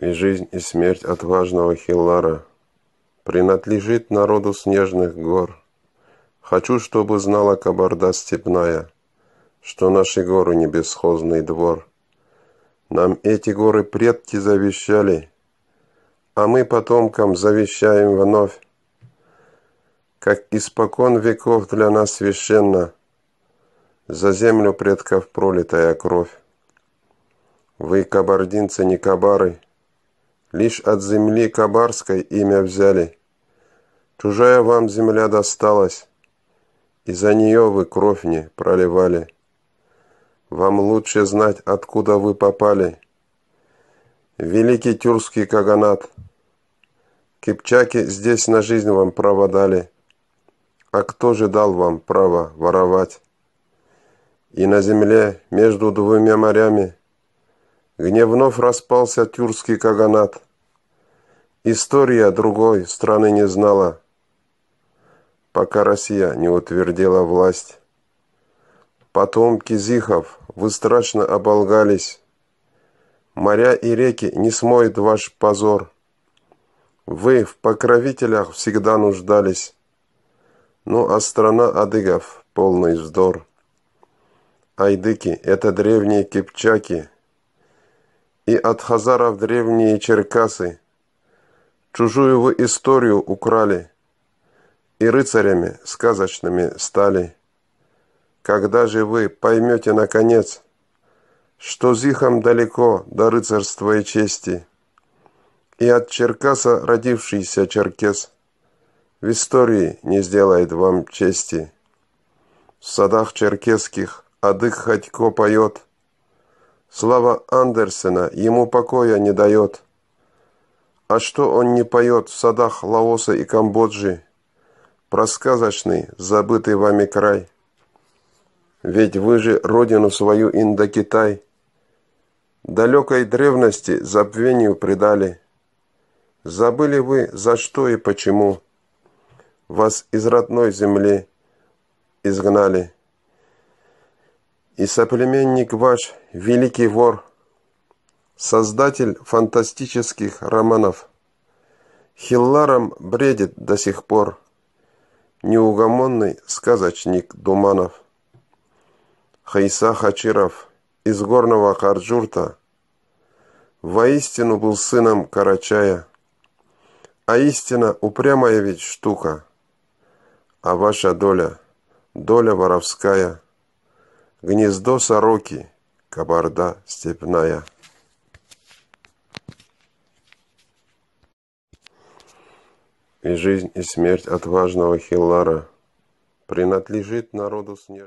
И жизнь, и смерть отважного Хиллара принадлежит народу снежных гор. Хочу, чтобы знала Кабарда степная, что наши горы не бесхозный двор. Нам эти горы предки завещали, а мы потомкам завещаем вновь, как испокон веков для нас священна за землю предков пролитая кровь. Вы, кабардинцы, не кабары, лишь от земли кабарской имя взяли. Чужая вам земля досталась, и за нее вы кровь не проливали. Вам лучше знать, откуда вы попали. Великий тюркский каганат. Кипчаки здесь на жизнь вам право дали. А кто же дал вам право воровать? И на земле между двумя морями, где вновь распался тюркский каганат, история другой страны не знала, пока Россия не утвердила власть. Потомки зихов, вы страшно оболгались. Моря и реки не смоют ваш позор. Вы в покровителях всегда нуждались. Ну а страна адыгов — полный вздор. Айдыки — это древние кипчаки, и от хазаров древние черкасы. Чужую вы историю украли, и рыцарями сказочными стали. Когда же вы поймете наконец, что зихам далеко до рыцарства и чести, и от Черкаса родившийся черкес в истории не сделает вам чести. В садах черкесских адык Ходько поет, слава Андерсена ему покоя не дает. А что он не поет в садах Лаоса и Камбоджи про сказочный, забытый вами край? Ведь вы же родину свою Индокитай далекой древности забвению предали. Забыли вы, за что и почему вас из родной земли изгнали. И соплеменник ваш, великий вор, создатель фантастических романов, Хилларом бредит до сих пор неугомонный сказочник Думанов. Хайса Хачиров из горного Харджурта воистину был сыном Карачая, а истина упрямая ведь штука, а ваша доля, доля воровская, гнездо сороки, Кабарда степная. И жизнь, и смерть отважного Хиллара принадлежит народу снежного.